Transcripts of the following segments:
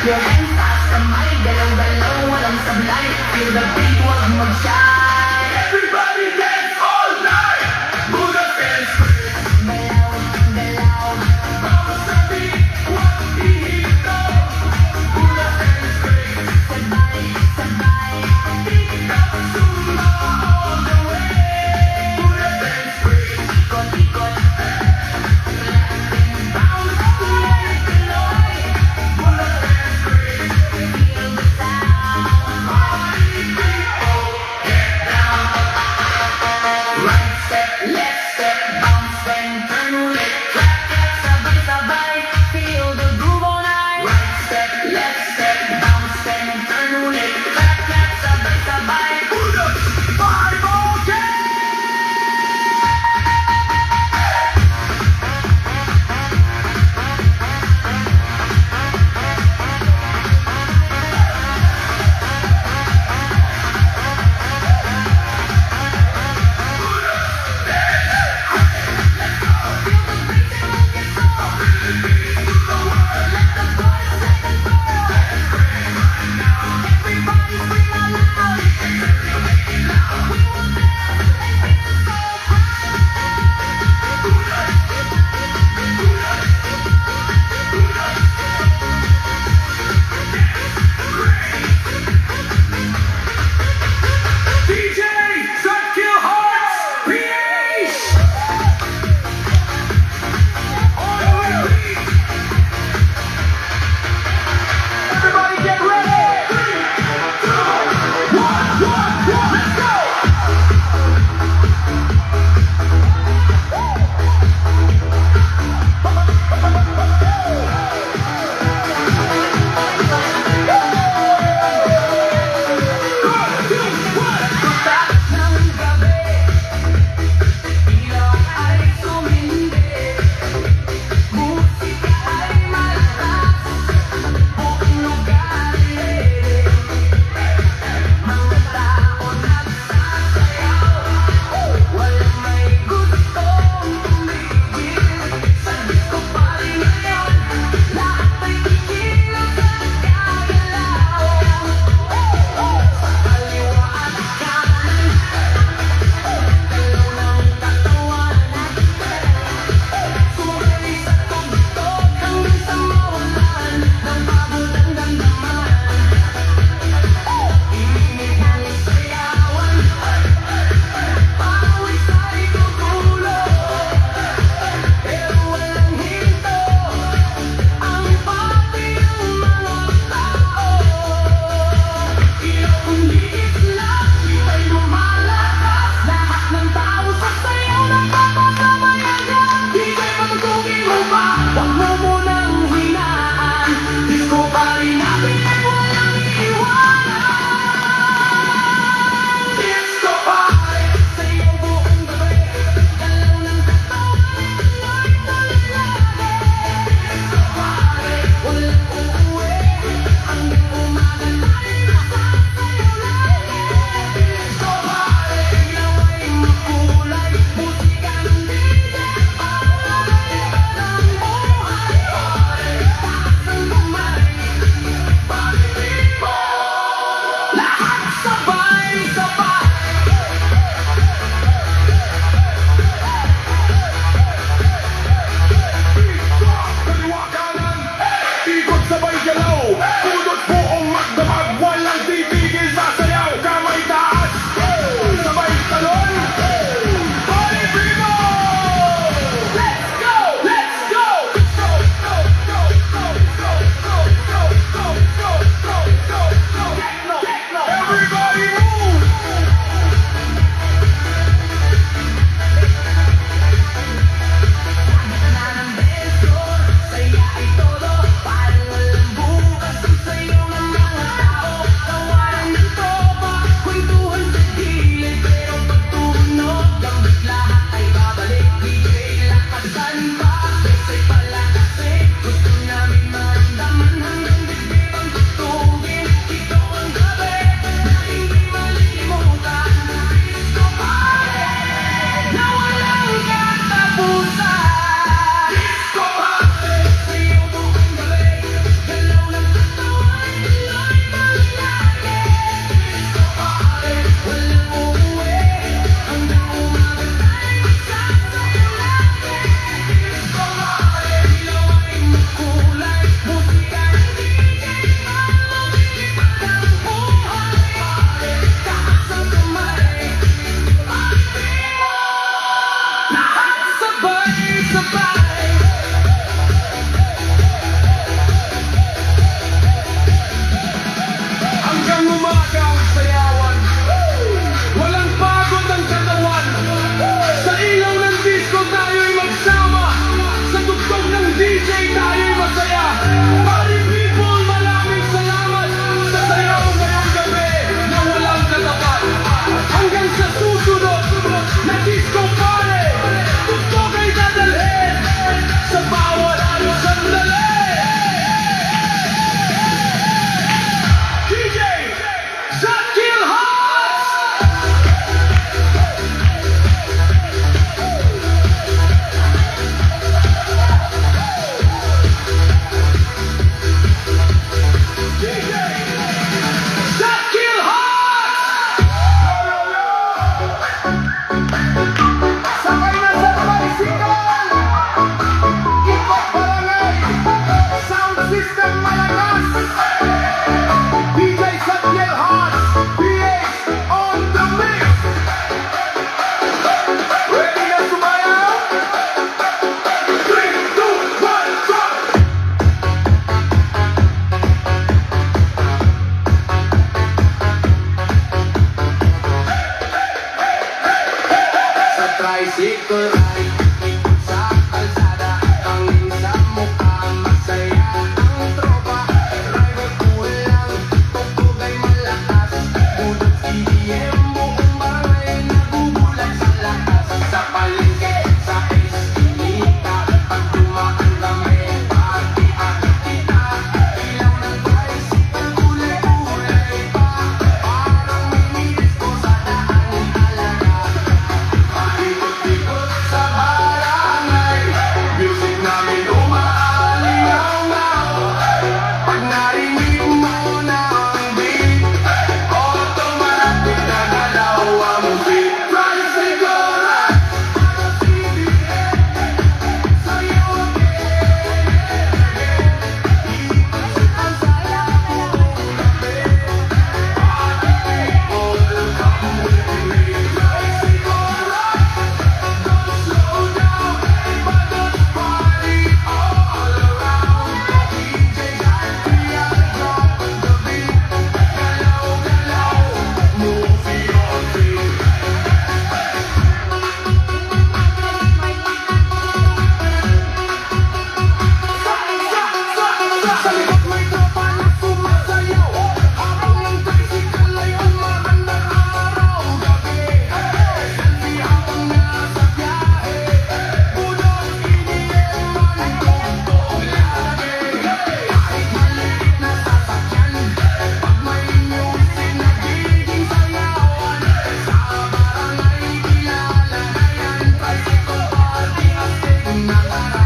Your hands taas kamay, galaw-galaw, walang sablay. Feel the beat, wag mag-shy. Everybody dance all night. Buddha dance. Galaw, galaw. Bawat sa beat, wag ihito. Buddha dance break. Sabay, sabay. Tiktok, Zumba all the way. Buddha dance break. Ikot, ikot. Bounce, tuloy, tuloy. Buddha dance break. Feel the sound. Party people,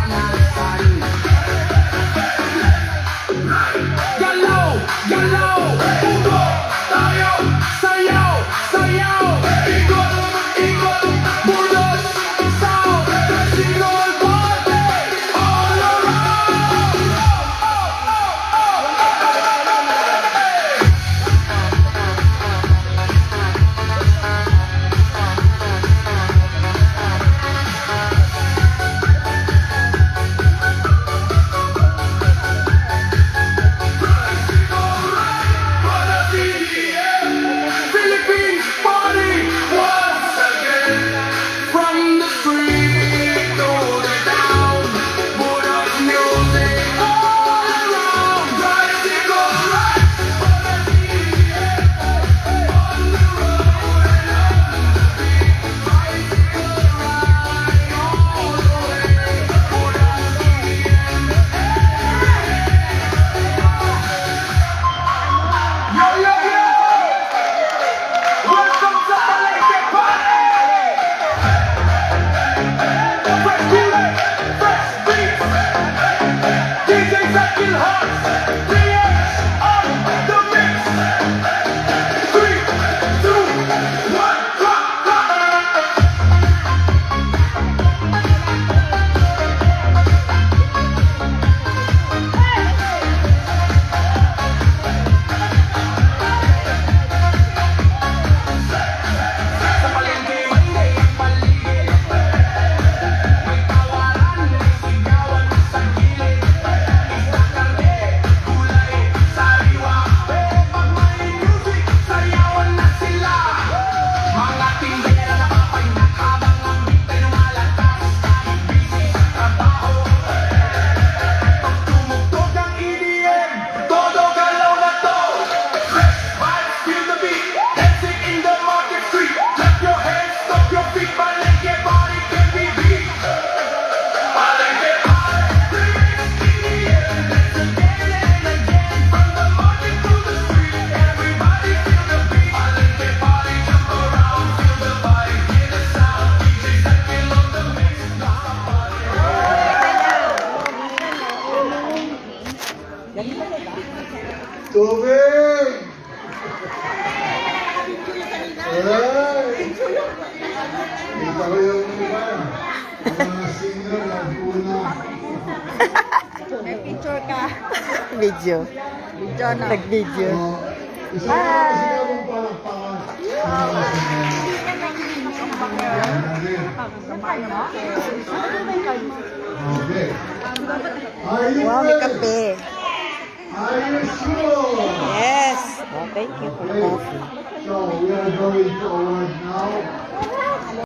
panasan. Galaw, galaw, ugo, tayo, sayaw, sayaw. Ikot, ikot, bulos, isaw. Single party, all around. Philippines party once again. From the street to the town, Buddha's music all around. Bicycle ride for the TDM. On the road and on the beat. Bicycle ride all the way. Buddha's TDM. Yo, yo, yo! Welcome to Palengke Party! Fresh music, fresh beats, DJ Zakil Hearts, DX on the mix. 3, 2, 1, rock, rock! Sa palengke, Monday ang paligid. May tawaran, may sigawan sa gilid. Isda, karne, gulay, sariwa. Pero pag may music, sayawan na sila. Mga tindera na papainak habang ang beat ay lumalakas. Kahit busy sa trabaho, pag tumugtog ang EDM, todo galaw na to. Fresh vibes, feel the beat, dancing in the market street. Clap your hands, stop your feet, Palengke party can be beat. Palengke party, EDM, let's again and again. From the market to the street, everybody feel the beat. Palengke party, jump around, feel the vibe, hear the sound. DJ Zakil on the mix, party. Tubig! Alright! Kita ko yung iba. Mga singer ang una. May picture ka. Video. Video na. Nag-video. Isa mong palakpakan. Okay. Are you Wow, may ready? kape. Are you sure? Yes. Oh, thank you for Okay. coffee. So we are going to award now.